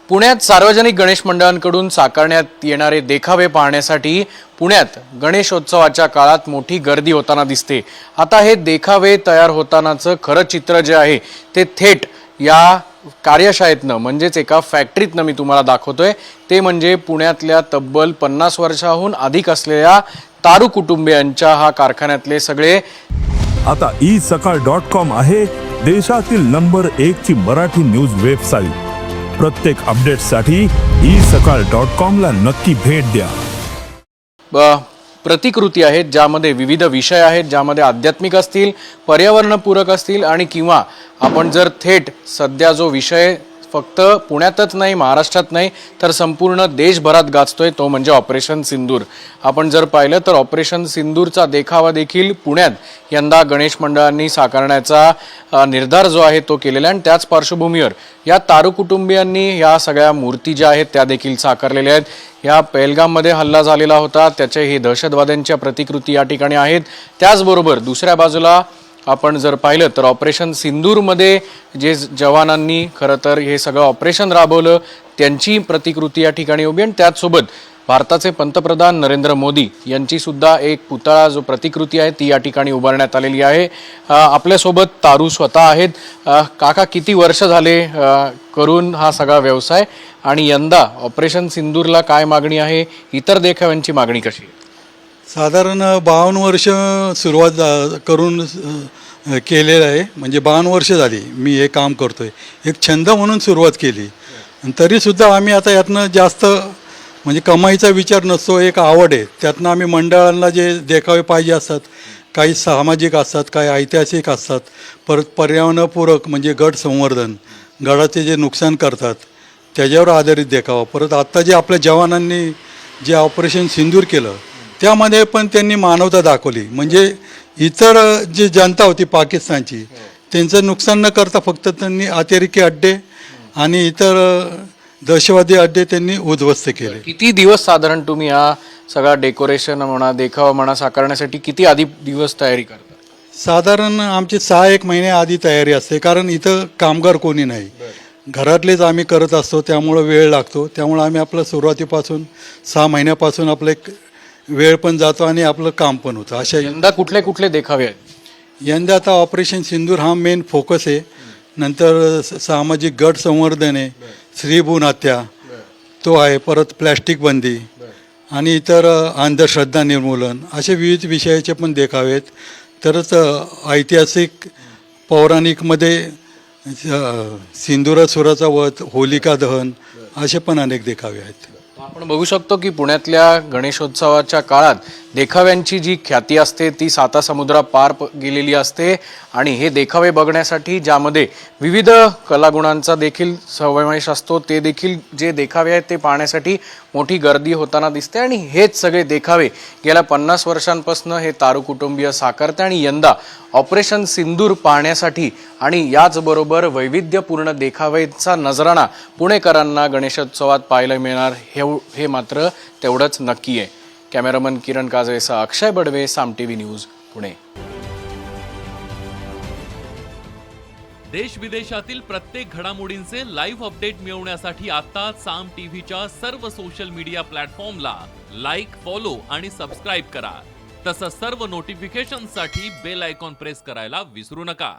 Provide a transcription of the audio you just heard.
पुण्यात सार्वजनिक गणेश मंडळांकडून साकारण्यात येणारे देखावे पाहण्यासाठी पुण्यात गणेशोत्सवाच्या काळात मोठी गर्दी होताना दिसते। आता हे देखावे तयार होतानाचं खरं चित्र जे आहे ते थेट या कार्यशाळेतनं म्हणजेच एका फॅक्टरीतनं मी तुम्हाला दाखवतोय। ते म्हणजे पुण्यातल्या तब्बल 50 वर्षांहून अधिक असलेल्या तारू कुटुंबियांच्या हा कारखान्यातले सगळे। आता isakal.com आहे देशातील नंबर 1 ची मराठी न्यूज वेबसाईट। प्रत्येक अपडेटसाठी isakal.com ला नक्की भेट द्या। प्रतिकृती आहेत ज्यामध्ये विविध विषय आहेत, ज्यामध्ये आध्यात्मिक असतील, पर्यावरणपूरक असतील आणि किंवा आपण जर थेट सध्या जो विषय फक्त पुण्यातच नाही, महाराष्ट्रात नाही तर संपूर्ण देशभरात गाजतोय तो म्हणजे ऑपरेशन सिंदूर। आपण जर पाहिलं तर ऑपरेशन सिंदूरचा देखावा देखील पुण्यात यंदा गणेश मंडळांनी साकारण्याचा निर्धार जो आहे तो केलेला आहे आणि त्याच पार्श्वभूमीवर या तारू कुटुंबियांनी या सगळ्या मूर्ती ज्या आहेत त्या देखील साकारलेल्या आहेत। या पहलगाममध्ये हल्ला झालेला होता त्याचे हे दहशतवाद्यांच्या प्रतिकृती या ठिकाणी आहेत। त्याचबरोबर दुसऱ्या बाजूला आपण जर पाहिलं तर ऑपरेशन सिंदूरमध्ये जे जवानांनी खरं तर हे सगळं ऑपरेशन राबवलं त्यांची प्रतिकृती या ठिकाणी उभी आणि त्याचसोबत भारताचे पंतप्रधान नरेंद्र मोदी यांची सुद्धा एक पुतळा जो प्रतिकृती आहे ती या ठिकाणी उभारण्यात आलेली आहे। आपल्यासोबत तारू स्वतः आहेत। काका, किती वर्ष झाले करून हा सगळा व्यवसाय आणि यंदा ऑपरेशन सिंदूरला काय मागणी आहे, इतर देखाव्यांची मागणी कशी आहे? साधारण 52 वर्ष सुरुवात करून केलेलं आहे, म्हणजे 52 वर्ष झाली मी हे काम करतोय। एक छंद म्हणून सुरुवात केली आणि तरीसुद्धा आम्ही आता यातनं जास्त म्हणजे कमाईचा विचार नसतो, एक आवड आहे। त्यातनं आम्ही मंडळांना जे देखावे पाहिजे असतात, काही सामाजिक असतात, काही ऐतिहासिक असतात, परत पर्यावरणपूरक म्हणजे गड संवर्धन, गडाचे जे नुकसान करतात त्याच्यावर आधारित देखावा। परत आत्ता जे आपल्या जवानांनी जे ऑपरेशन सिंदूर केलं त्यामध्ये पण त्यांनी मानवता दाखवली, म्हणजे इतर जी जनता होती पाकिस्तानची त्यांचं नुकसान न करता फक्त त्यांनी अतिरेकी अड्डे आणि इतर दहशतवादी अड्डे त्यांनी उद्ध्वस्त केले। किती दिवस साधारण तुम्ही हा सगळा डेकोरेशन म्हणा, देखावा म्हणा साकारण्यासाठी किती आधी दिवस तयारी करता? साधारण आमची 6-1 महिने आधी तयारी असते, कारण इथं कामगार कोणी नाही, घरातलेच आम्ही करत असतो, त्यामुळं वेळ लागतो। त्यामुळं आम्ही आपलं सुरुवातीपासून 6 महिन्यापासून आपलं एक वेळ पण जातो आणि आपलं काम पण होतं। अशा यंदा कुठले कुठले देखावे आहेत? यंदा आता ऑपरेशन सिंदूर हा मेन फोकस आहे, नंतर सामाजिक गट संवर्धन आहे, स्त्रीभ्रूण हत्या तो आहे, परत प्लॅस्टिक बंदी आणि इतर अंधश्रद्धा निर्मूलन असे विविध विषयाचे पण देखावे आहेत। तरच ऐतिहासिक पौराणिकमध्ये सिंदूरासुराचा वध, होलिका दहन असे पण अनेक देखावे आहेत। आपण बघू शकतो की पुण्यातल्या गणेशोत्सवाच्या काळात देखाव्यांची जी ख्याती असते ती साता समुद्रा पार गेलेली असते आणि हे देखावे बघण्यासाठी ज्यामध्ये विविध कलागुणांचा देखील समावेश असतो ते देखील जे देखावे आहेत ते पाहण्यासाठी मोठी गर्दी होताना दिसते। आणि हेच सगळे देखावे गेल्या 50 वर्षांपासून हे तारू कुटुंबीय साकारते आणि यंदा ऑपरेशन सिंदूर पाहण्यासाठी आणि याचबरोबर वैविध्यपूर्ण देखाव्याचा नजराणा पुणेकरांना गणेशोत्सवात पाहायला मिळणार हे मात्र तेवढंच नक्की आहे। कॅमेरामन किरण काजवेसह अक्षय बडवे, साम टीव्ही न्यूज, पुणे। देश विदेशातील प्रत्येक घडामोडींचे लाईव्ह अपडेट मिळवण्यासाठी आता साम टीव्हीच्या सर्व सोशल मीडिया प्लॅटफॉर्मला लाईक, फॉलो आणि सबस्क्राईब करा। तसंच सर्व नोटिफिकेशनसाठी बेल आयकॉन प्रेस करायला विसरू नका।